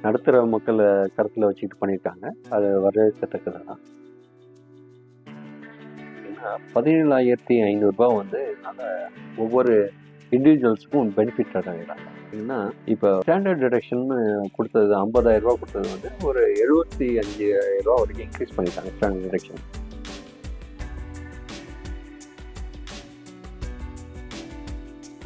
நடுத்தர மக்களை கருத்தில் வச்சுக்கிட்டு பண்ணியிருக்காங்க. அது வரவேற்கத்தக்கது தான். ஏன்னா 17,500 வந்து ஒவ்வொரு இண்டிவிஜுவல்ஸுக்கும் பெனிஃபிட் அடைகிறாங்க. ஏன்னா இப்போ ஸ்டாண்டர்ட் டிடக்ஷன் கொடுத்தது 50,000 கொடுத்தது வந்து ஒரு 75,000 வரைக்கும் இன்க்ரீஸ் பண்ணிட்டாங்க ஸ்டாண்டர்ட் டிடக்ஷன்.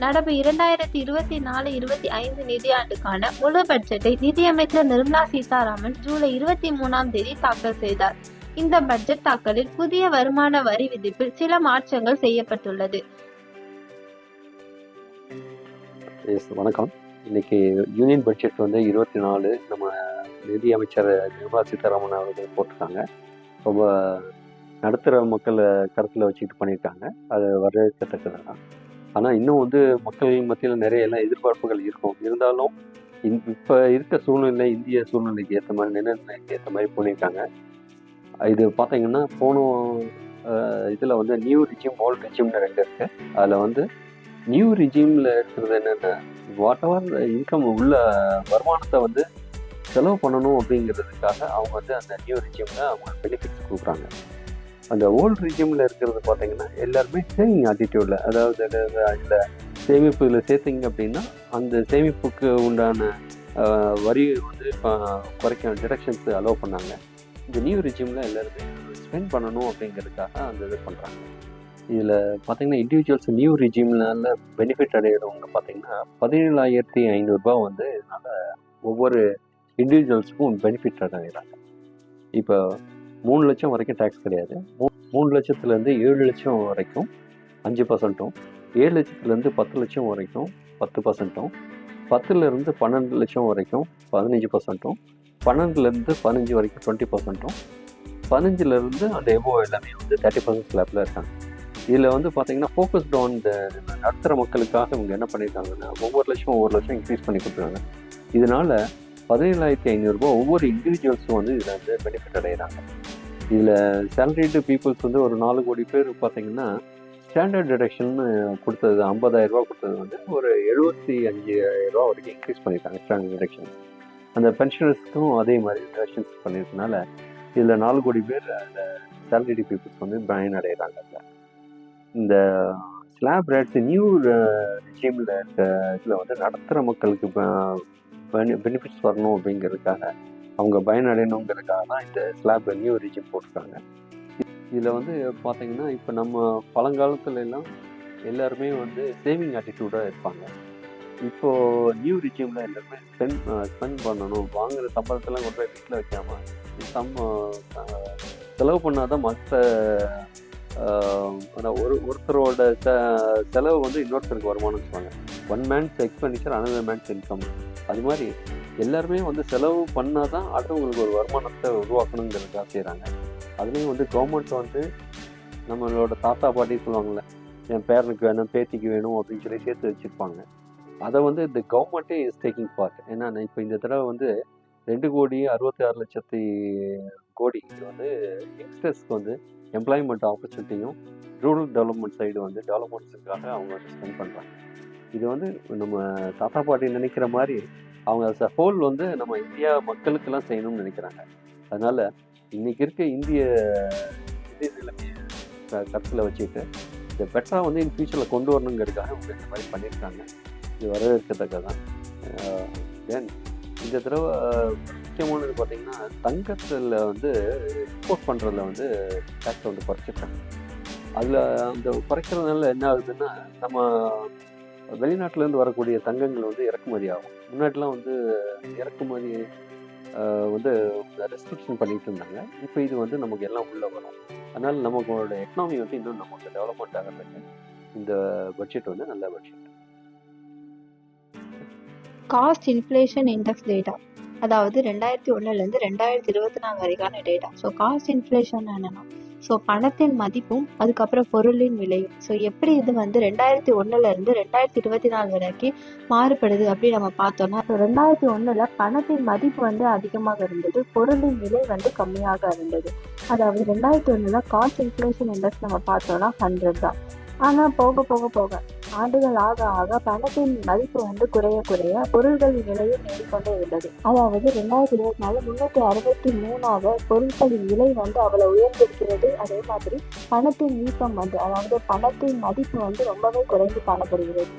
நடப்பு 2024-25 நிதியாண்டுக்கான முழு பட்ஜெட்டை நிதியமைச்சர் நிர்மலா சீதாராமன் ஜூலை 23ஆம் தேதி தாக்கல் செய்தார். இந்த பட்ஜெட் தாக்கலில் புதிய வருமான வரி விதிப்பில் சில மாற்றங்கள் செய்யப்பட்டுள்ளது. வணக்கம். இன்னைக்கு யூனியன் பட்ஜெட் வந்து 24 நம்ம நிதியமைச்சர் நிர்மலா சீதாராமன் அவர்கள் போட்டிருக்காங்க. ரொம்ப நடுத்தர மக்களை கருத்தில் வச்சுக்கிட்டு பண்ணியிருக்காங்க. அது வரவேற்கத்தக்கது தான். ஆனால் இன்னும் வந்து மக்கள் மத்தியில் நிறைய எல்லாம் எதிர்பார்ப்புகள் இருக்கும். இருந்தாலும் இப்போ இருக்க சூழ்நிலை, இந்திய சூழ்நிலைக்கு ஏற்ற மாதிரி, நிலைக்கு ஏற்ற மாதிரி பண்ணியிருக்காங்க. இது பார்த்தீங்கன்னா போன இதில் வந்து நியூ ரிஜிம், ஓல்டு ரிஜிம்னு 2 இருக்கு. அதில் வந்து நியூ ரிஜிமில் இருக்கிறது என்னென்ன, வாட் எவர் இன்கம் உள்ள வருமானத்தை வந்து செலவு பண்ணணும் அப்படிங்கிறதுக்காக அவங்க வந்து அந்த நியூ ரிஜிமில் அவங்க பெனிஃபிட்ஸ் கொடுக்குறாங்க. அந்த ஓல்டு ரிஜிமில் இருக்கிறது பார்த்தீங்கன்னா எல்லாருமே சேவிங் ஆட்டிடியூடில், அதாவது அதில் சேமிப்பில் சேர்த்திங்க அப்படின்னா அந்த சேமிப்புக்கு உண்டான வரி வந்து குறைக்க டிடக்ஷன்ஸ் அலோவ் பண்ணாங்க. இந்த நியூ ரிஜிமில் எல்லாருமே ஸ்பெண்ட் பண்ணணும் அப்படிங்கிறதுக்காக அந்த இது பண்ணுறாங்க. இதில் பார்த்தீங்கன்னா இண்டிவிஜுவல்ஸ் நியூ ரிஜிம்னால பெனிஃபிட் அடையிறவங்க பார்த்தீங்கன்னா 17,500 வந்து இதனால் ஒவ்வொரு இண்டிவிஜுவல்ஸுக்கும் பெனிஃபிட் அடைகிறாங்க. இப்போ 3 லட்சம் வரைக்கும் டேக்ஸ் கிடையாது. 3 லட்சத்துலேருந்து 7 லட்சம் வரைக்கும் 5%, 7 லட்சத்துலேருந்து 10 லட்சம் வரைக்கும் 10%, 10லேருந்து 12 லட்சம் வரைக்கும் 15%, 12லேருந்து 15 வரைக்கும் 20%, 15லேருந்து அந்த எபோ எல்லாமே வந்து 30% ஸ்லாப்பில் இருக்காங்க. இதில் வந்து பார்த்தீங்கன்னா ஃபோக்கஸ்ட் ஆன் இந்த நடுத்தர மக்களுக்காக இவங்க என்ன பண்ணியிருக்காங்கன்னா ஒவ்வொரு லட்சம் இன்க்ரீஸ் பண்ணி கொடுத்துருக்காங்க. இதனால் 17,500 ஒவ்வொரு இண்டிவிஜுவல்ஸும் வந்து இதில் வந்து பெனிஃபிட் அடைகிறாங்க. இதில் சேலரிடு பீப்புள்ஸ் வந்து ஒரு 4 கோடி பேர் பார்த்தீங்கன்னா ஸ்டாண்டர்ட் டிடக்ஷன் கொடுத்தது 50,000 கொடுத்தது வந்து ஒரு 75,000 வரைக்கும் இன்க்ரீஸ் பண்ணியிருக்காங்க ஸ்டாண்டர்ட் டிடக்ஷன். அந்த பென்ஷனர்ஸ்க்கும் அதே மாதிரி டிடக்ஷன்ஸ் பண்ணியிருக்கனால இதில் 4 கோடி பேர் அந்த சேலரிடு பீப்புள்ஸ் வந்து பயன் அடைகிறாங்க. இந்த ஸ்லாப் ரேட்ஸ் நியூ ரிஜிமில் இருக்க இதில் வந்து நடுத்தர மக்களுக்கு பெனிஃபிட்ஸ் வரணும் அப்படிங்கிறதுக்காக, அவங்க பயனடையணுங்கிறதுக்காக தான் இந்த ஸ்லாப் நியூ ரிஜிம் போட்டிருக்காங்க. இதில் வந்து பார்த்தீங்கன்னா இப்போ நம்ம பழங்காலத்துல எல்லாம் எல்லாருமே வந்து சேவிங் ஆட்டிடியூடாக இருப்பாங்க. இப்போது நியூ ரிஜிமில் எல்லாருமே ஸ்பெண்ட் பண்ணணும், வாங்குகிற சம்பளத்தெல்லாம் கொண்டு போய் வீட்டில் வைக்காமல் செலவு பண்ணாதான் மற்ற ஒருத்தரோட செலவு வந்து இன்னொருத்தருக்கு வருமானம் சொல்லுவாங்க. One mens expenditure another mens income. அது மாதிரி எல்லாருமே வந்து செலவு பண்ணால் தான் அடுத்தவங்களுக்கு ஒரு வருமானத்தை உருவாக்கணுங்கிறதுக்காக செய்கிறாங்க. அதுலேயும் வந்து கவர்மெண்ட் வந்து நம்மளோட தாத்தா பாட்டி சொல்லுவாங்கள்ல, என் பேரனுக்கு வேணும், பேத்திக்கு வேணும் அப்படின்னு சொல்லி சேர்த்து வச்சுருப்பாங்க. அதை வந்து இந்த கவர்மெண்ட்டே இஸ் டேக்கிங் பார்ட். ஏன்னா இப்போ இந்த தடவை வந்து 2,66,00,000 வந்து யங்ஸ்டர்ஸ்க்கு வந்து எம்ப்ளாய்மெண்ட் ஆப்பர்ச்சுனிட்டியும் ரூரல் டெவலப்மெண்ட் சைடு வந்து டெவலப்மெண்ட்ஸுக்காக அவங்க வந்து ஸ்பெண்ட் பண்ணுறாங்க. இது வந்து நம்ம தாத்தா பாட்டி நினைக்கிற மாதிரி அவங்க ஹோல் வந்து நம்ம இந்தியா மக்களுக்கெல்லாம் செய்யணும்னு நினைக்கிறாங்க. அதனால் இன்றைக்கி இருக்க இந்திய நிலைமையை கருத்தில் வச்சுக்கிட்டு இதை பெட்டராக வந்து இன் ஃபியூச்சரில் கொண்டு வரணுங்கிறதுக்காக அவங்க இந்த மாதிரி பண்ணியிருக்காங்க. இது வரவேற்கத்தக்கதான். தென் இந்த தடவை முக்கியமானது பார்த்திங்கன்னா தங்கத்தில் வந்து இம்போர்ட் பண்ணுறதுல வந்து டேக்ஸை வந்து குறைச்சிட்டாங்க. அதில் அந்த குறைக்கிறதுனால என்ன ஆகுதுன்னா, நம்ம வெளிநாட்டிலேருந்து வரக்கூடிய தங்கங்கள் வந்து இறக்குமதி ஆகும். முன்னாடிலாம் வந்து இறக்குமதி வந்து ரெஸ்ட்ரிக்ஷன் பண்ணிகிட்டு இருந்தாங்க. இப்போ இது வந்து நமக்கு எல்லாம் உள்ளே வரும். அதனால் நமக்கோட எக்கனாமி வந்து இன்னும் நமக்கு டெவலப்மெண்ட் ஆகிறதுக்கு இந்த பட்ஜெட் வந்து நல்ல budget. Cost inflation index data, அதாவது 2001 2024 வரைக்கான டேட்டா. ஸோ காஸ்ட் இன்ஃப்ளேஷன் என்னன்னா, ஸோ பணத்தின் மதிப்பும் அதுக்கப்புறம் பொருளின் விலையும். ஸோ எப்படி இது வந்து 2001 2024 வரைக்கும் மாறுபடுது அப்படின்னு நம்ம பார்த்தோம்னா, ஸோ 2001 பணத்தின் மதிப்பு வந்து அதிகமாக இருந்தது, பொருளின் விலை வந்து கம்மியாக இருந்தது. அதாவது 2001 காஸ்ட் இன்ஃப்ளேஷன் இண்டெக்ஸ் நம்ம பார்த்தோம்னா 100 தான். ஆனால் போக போக போக ஆண்டுகள் ஆக ஆக பணத்தின் மதிப்பு வந்து குறைய குறைய பொருள்களின் விலையும் ஏறிக்கொண்டே இருந்தது. அதாவது 2024 363ஆக பொருட்களின் விலை வந்து அவ்வளவு உயர்ந்திருக்கிறது. அதே மாதிரி பணத்தின் வீக்கம் வந்து, அதாவது பணத்தின் மதிப்பு வந்து ரொம்பவே குறைந்து காணப்படுகிறது.